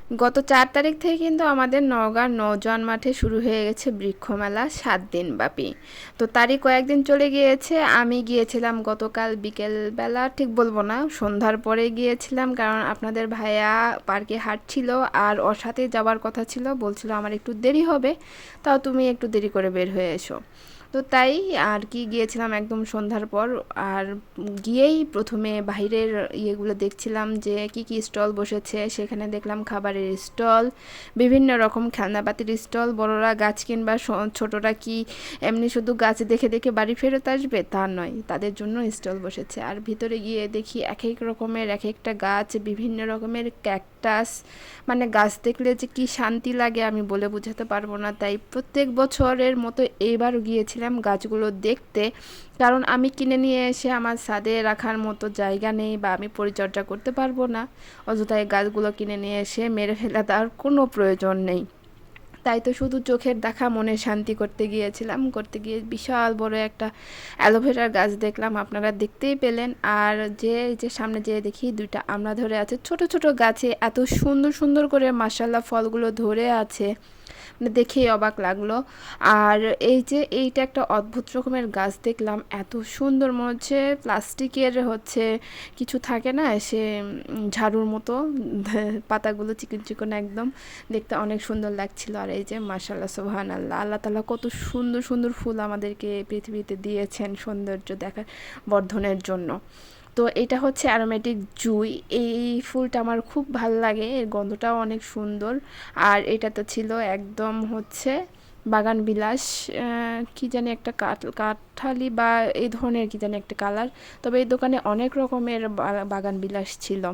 গত ৪ তারিখ থেকে কিন্তু আমাদের নওগাঁর নওজোয়ান মাঠে শুরু হয়ে গেছে বৃক্ষমেলা ৭ দিন ব্যাপী। তো তারই কয়েকদিন চলে গিয়েছে। আমি গিয়েছিলাম গতকাল বিকেলবেলা, ঠিক বলবো না, সন্ধ্যার পরে গিয়েছিলাম, কারণ আপনাদের ভাইয়া পার্কে হাঁটছিল আর ওর সাথে যাওয়ার কথা ছিল, বলছিল আমার একটু দেরি হবে, তাও তুমি একটু দেরি করে বের হয়ে এসো। তো তাই আর কি গিয়েছিলাম একদম সন্ধ্যার পর। আর গিয়েই প্রথমে বাইরের ইয়েগুলো দেখছিলাম যে কি কি স্টল বসেছে। সেখানে দেখলাম খাবারের স্টল, বিভিন্ন রকম খেলনাপাতির স্টল। বড়রা গাছ কিনবা, ছোটরা কি এমনি শুধু গাছ দেখে দেখে বাড়ি ফেরত আসবে তা নয়, তাদের জন্য স্টল বসেছে। আর ভিতরে গিয়ে দেখি এক এক রকমের এক একটা গাছ, বিভিন্ন রকমের ক্যাকটাস, মানে গাছ দেখলে যে কি শান্তি লাগে আমি বলে বোঝাতে পারবো না। তাই প্রত্যেক বছরের মতো এইবারও গিয়েছিলাম গাছগুলো দেখতে, কারণ আমি কিনে নিয়ে এসে আমার ছাদে রাখার মতো জায়গা নেই বা আমি পরিচর্যা করতে পারবো না। অযথা এই গাছগুলো কিনে নিয়ে এসে মেরে ফেলা তার কোনো প্রয়োজন নেই। তাই তো শুধু চোখের দেখা মনে শান্তি করতে গিয়েছিলাম। করতে গিয়ে বিশাল বড় একটা অ্যালোভেরার গাছ দেখলাম, আপনারা দেখতেই পেলেন। আর যে সামনে যেয়ে দেখি দুইটা আমড়া ধরে আছে ছোট ছোট গাছে, এত সুন্দর সুন্দর করে মাশাল্লাহ ফলগুলো ধরে আছে, মানে দেখেই অবাক লাগলো। আর এই যে এইটা একটা অদ্ভুত রকমের গাছ দেখলাম, এত সুন্দর, মনে হচ্ছে প্লাস্টিকের হচ্ছে কিছু থাকে না সে ঝাড়ুর মতো, পাতাগুলো চিকন চিকন একদম, দেখতে অনেক সুন্দর লাগছিল। আর এই যে মাশাল্লাহ সুবহানাল্লাহ, আল্লাহ তাআলা কত সুন্দর সুন্দর ফুল আমাদেরকে পৃথিবীতে দিয়েছেন সৌন্দর্য দেখার বর্ধনের জন্য। তো এটা হচ্ছে অ্যারোমেটিক জুঁই, এই ফুলটা আমার খুব ভাল লাগে, এর গন্ধটাও অনেক সুন্দর। আর এটা তো ছিল একদম হচ্ছে বাগান বিলাস, কি জানি একটা কাঠালি বা এই ধরনের কি জানি একটা কালার। তবে এই দোকানে অনেক রকমের বাগান বিলাস ছিল।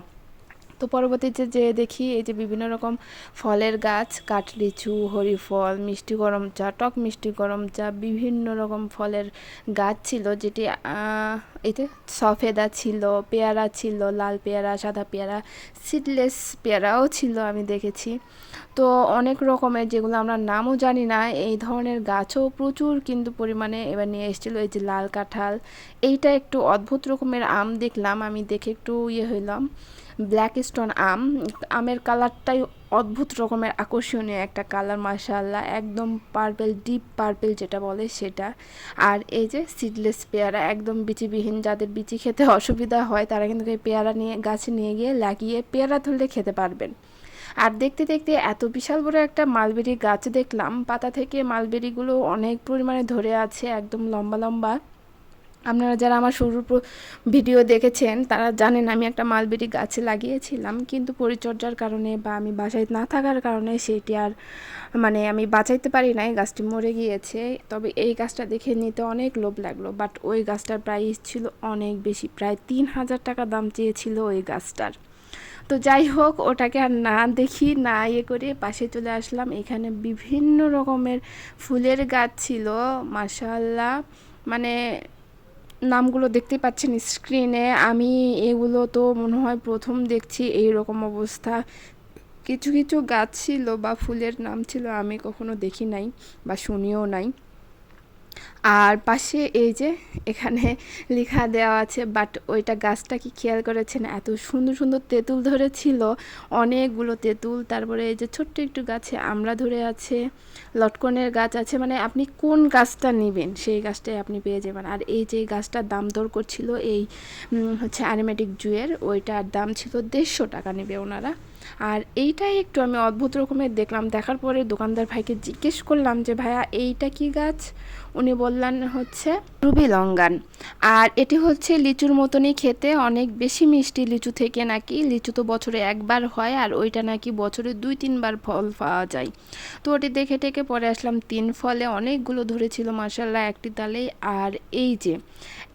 তো পরবর্তীতে যে দেখি এই যে বিভিন্ন রকম ফলের গাছ, কাঠলিচু, হরিফল, মিষ্টি গরম চা, টক মিষ্টি গরম চা, বিভিন্ন রকম ফলের গাছ ছিল, যেটি এতে সফেদা ছিল, পেয়ারা ছিল, লাল পেয়ারা, সাদা পেয়ারা, সিডলেস পেয়ারাও ছিল আমি দেখেছি। তো অনেক রকমের, যেগুলো আমরা নামও জানি না, এই ধরনের গাছও প্রচুর কিন্তু পরিমাণে এবার নিয়ে এসেছিলো। এই যে লাল কাঁঠাল, এইটা একটু অদ্ভুত রকমের আম দেখলাম, আমি দেখে একটু ইয়ে হইলাম। ব্ল্যাক স্টোন আম, আমের কালারটাই অদ্ভুত রকমের আকর্ষণীয় একটা কালার, মাশাআল্লাহ, একদম পার্পেল, ডিপ পার্পেল যেটা বলে সেটা। আর এই যে সিডলেস পেয়ারা, একদম বিচিবিহীন, যাদের বিচি খেতে অসুবিধা হয় তারা কিন্তু এই পেয়ারা নিয়ে গাছে নিয়ে গিয়ে লাগিয়ে পেয়ারা তুললে খেতে পারবেন। আর দেখতে দেখতে এত বিশাল বড় একটা মালবেরি গাছ দেখলাম, পাতা থেকে মালবেরিগুলো অনেক পরিমাণে ধরে আছে, একদম লম্বা লম্বা। আপনারা যারা আমার শুরুর ভিডিও দেখেছেন তারা জানেন আমি একটা মালবেরি গাছ লাগিয়েছিলাম, কিন্তু পরিচর্যার কারণে বা আমি বাসায় না থাকার কারণে সেটি আর মানে আমি বাঁচাইতে পারি নাই, গাছটি মরে গিয়েছে। তবে এই গাছটা দেখে নিতে অনেক লোভ লাগলো, বাট ওই গাছটার প্রাইস ছিল অনেক বেশি, প্রায় ৩,০০০ টাকা দাম চেয়েছিল ওই গাছটার। তো যাই হোক, ওটাকে আর না দেখি না ইয়ে করে পাশে চলে আসলাম। এখানে বিভিন্ন রকমের ফুলের গাছ ছিল, মাশাআল্লাহ, মানে নামগুলো দেখতেই পাচ্ছেন স্ক্রিনে, আমি এগুলো তো মনে হয় প্রথম দেখছি এই রকম অবস্থা। কিছু কিছু গাছ ছিল বা ফুলের নাম ছিল আমি কখনো দেখি নাই বা শুনিও নাই। আর পাশে এই যে এখানে লেখা দেওয়া আছে, বাট ওইটা গাছটা কি খেয়াল করেছেন, এত সুন্দর সুন্দর তেঁতুল ধরেছিল, অনেকগুলো তেঁতুল। তারপরে এই যে ছোট্ট একটু গাছে আমড়া ধরে আছে, লটকনের গাছ আছে, মানে আপনি কোন গাছটা নেবেন সেই গাছটাই আপনি পেয়ে যাবেন। আর এই যে গাছটার দাম দর করছিল এই হচ্ছে অ্যারোমেটিক জুঁয়ের, ওইটার দাম ছিল 150 টাকা নেবে ওনারা। আর এইটাই একটু আমি অদ্ভুত রকমের দেখলাম, দেখার পরে দোকানদার ভাইকে জিজ্ঞেস করলাম যে ভাইয়া এইটা কি গাছ, উনি বললেন হচ্ছে রুবি লঙ্গান। আর এটি হচ্ছে লিচুর মতনই খেতে, অনেক বেশি মিষ্টি লিচু থেকে নাকি, লিচু তো বছরে একবার হয় আর ওইটা নাকি বছরে 2-3 বার ফল পাওয়া যায়। তো ওটি দেখে টেকে পরে আসলাম 3 ফলে, অনেকগুলো ধরেছিল মাশাল্লাহ একটি তালেই। আর এই যে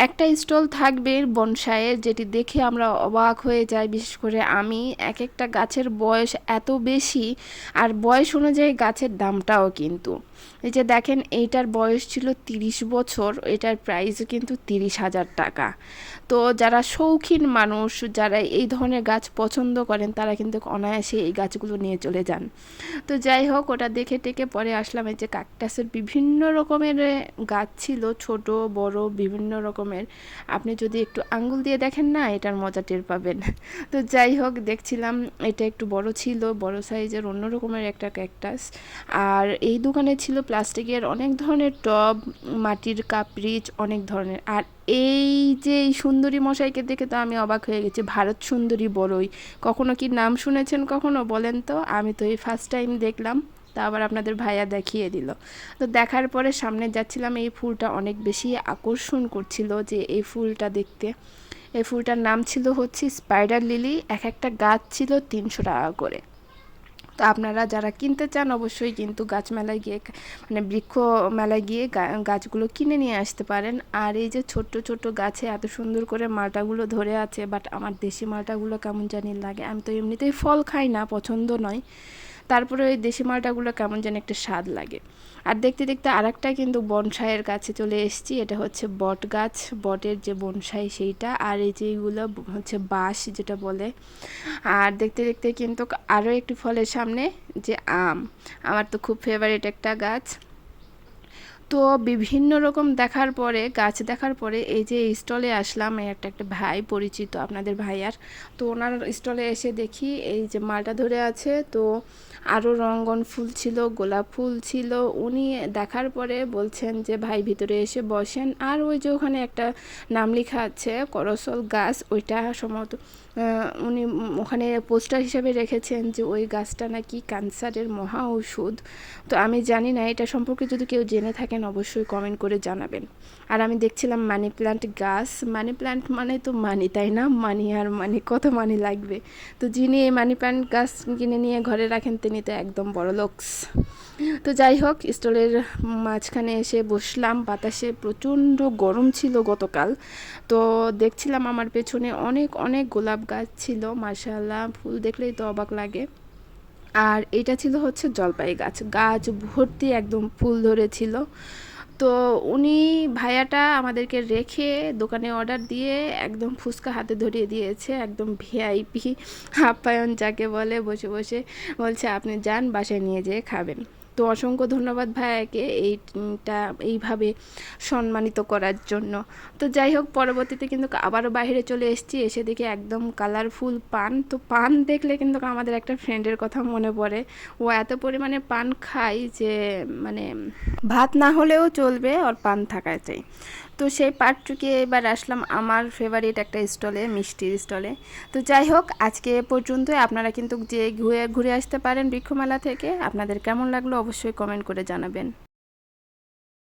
একটা স্টল থাকবে বনসাইয়ের, যেটি দেখে আমরা অবাক হয়ে যাই, বিশেষ করে আমি, এক একটা গাছের বয়স এত বেশি, আর বয়স অনুযায়ী গাছের দামটাও কিন্তু। এই যে দেখেন এইটার বয়স ছিল 30 বছর, এটার প্রাইসও কিন্তু 30,000 টাকা। তো যারা শৌখিন মানুষ, যারা এই ধরনের গাছ পছন্দ করেন তারা কিন্তু অনায়াসে এই গাছগুলো নিয়ে চলে যান। তো যাই হোক, ওটা দেখে টেকে পরে আসলাম এই যে ক্যাকটাসের বিভিন্ন রকমের গাছ ছিল, ছোট বড় বিভিন্ন রকমের, আপনি যদি একটু আঙ্গুল দিয়ে দেখেন না এটার মজা টের পাবেন। তো যাই হোক, দেখছিলাম এটা একটু বড় ছিল, বড় সাইজের অন্য রকমের একটা ক্যাকটাস। আর এই দোকানে ছিল প্লাস্টিকের অনেক ধরনের টব, মাটির কাপ-রিচ অনেক ধরনের। আর এই যে এই সুন্দরী মশাইকে দেখে তো আমি অবাক হয়ে গেছি, ভারত সুন্দরী বড়ই। কখনো কি নাম শুনেছেন কখনো বলেন তো? আমি তো এই ফার্স্ট টাইম দেখলাম, তা আবার আপনাদের ভাইয়া দেখিয়ে দিল। তো দেখার পরে সামনে যাচ্ছিলাম, এই ফুলটা অনেক বেশি আকর্ষণ করছিল যে এই ফুলটা দেখতে। এই ফুলটার নাম ছিল হচ্ছে স্পাইডার লিলি, এক একটা গাছ ছিল 300 টাকা করে। তো আপনারা যারা কিনতে চান অবশ্যই কিন্তু গাছ মেলায় গিয়ে, মানে বৃক্ষ মেলায় গিয়ে গাছগুলো কিনে নিয়ে আসতে পারেন। আর এই যে ছোট্ট ছোট্ট গাছে এত সুন্দর করে মালটাগুলো ধরে আছে, বাট আমার দেশি মালটাগুলো কেমন জানি লাগে। আমি তো এমনিতেই ফল খাই না, পছন্দ নয়, তারপরে ওই দেশি মালটাগুলো কেমন যেন একটা স্বাদ লাগে। আর দেখতে দেখতে আরেকটা কিন্তু বনসাইয়ের কাছে চলে এসেছি। এটা হচ্ছে বট গাছ, বটের যে বনসাই সেইটা। আর এই যে এইগুলো হচ্ছে বাঁশ যেটা বলে। আর দেখতে দেখতে কিন্তু আরও একটি ফলের সামনে, যে আম, আমার তো খুব ফেভারিট একটা গাছ। তো বিভিন্ন রকম দেখার পরে, গাছ দেখার পরে এই যে স্টলে আসলাম। একটা একটা ভাই পরিচিত আপনাদের ভাইয়ার, তো ওনার স্টলে এসে দেখি এই যে মালটা ধরে আছে। তো আরও রঙ্গন ফুল ছিল, গোলাপ ফুল ছিল। উনি দেখার পরে বলছেন যে ভাই ভিতরে এসে বসেন। আর ওই যে ওখানে একটা নাম লেখা আছে করসল গাছ, ওইটা সম্ভবত উনি ওখানে পোস্টার হিসাবে রেখেছেন যে ওই গাছটা নাকি ক্যান্সারের মহা ঔষধ। তো আমি জানি না, এটা সম্পর্কে যদি কেউ জেনে থাকেন অবশ্যই কমেন্ট করে জানাবেন। আর আমি দেখছিলাম মানি প্ল্যান্ট গাছ। মানি প্ল্যান্ট মানে তো মানি, তাই না? মানি আর মানি, কত মানি লাগবে। তো যিনি এই মানি প্ল্যান্ট গাছ কিনে নিয়ে ঘরে রাখেন তিনি তো একদম বড় লোকস। তো যাই হোক, স্টলের মাঝখানে এসে বসলাম। বাতাসে প্রচণ্ড গরম ছিল গতকাল। তো দেখছিলাম আমার পেছনে অনেক অনেক গোলাপ গাছ ছিল, মাশাআল্লাহ, ফুল দেখলেই তো অবাক লাগে। আর এটা ছিল হচ্ছে জলপাই গাছ, গাছ ভর্তি একদম ফুল ধরেছিল। তো উনি ভাইয়াটা আমাদেরকে রেখে দোকানে অর্ডার দিয়ে একদম ফুচকা হাতে ধরিয়ে দিয়েছে, একদম ভিআইপি আপ্যায়ন যাকে বলে। বসে বসে বলছে আপনি যান, বাসায় নিয়ে যেয়ে খাবেন। তো অসংখ্য ধন্যবাদ ভাইয়াকে এইটা এইভাবে সম্মানিত করার জন্য। তো যাই হোক, পরবর্তীতে কিন্তু আবারও বাইরে চলে এসেছি। এসে দেখি একদম কালারফুল পান। তো পান দেখলে কিন্তু আমাদের একটা ফ্রেন্ডের কথা মনে পড়ে। ও এত পরিমাণে পান খায় যে মানে ভাত না হলেও চলবে, ওর পান থাকা চাই। তো সেই পার্টটুকে এবার আসলাম আমার ফেভারিট একটা স্টলে, মিষ্টির স্টলে। তো যাই হোক, আজকে এ পর্যন্তই। আপনারা কিন্তু যে ঘুরে ঘুরে আসতে পারেন বৃক্ষমেলা থেকে। আপনাদের কেমন লাগলো অবশ্যই কমেন্ট করে জানাবেন।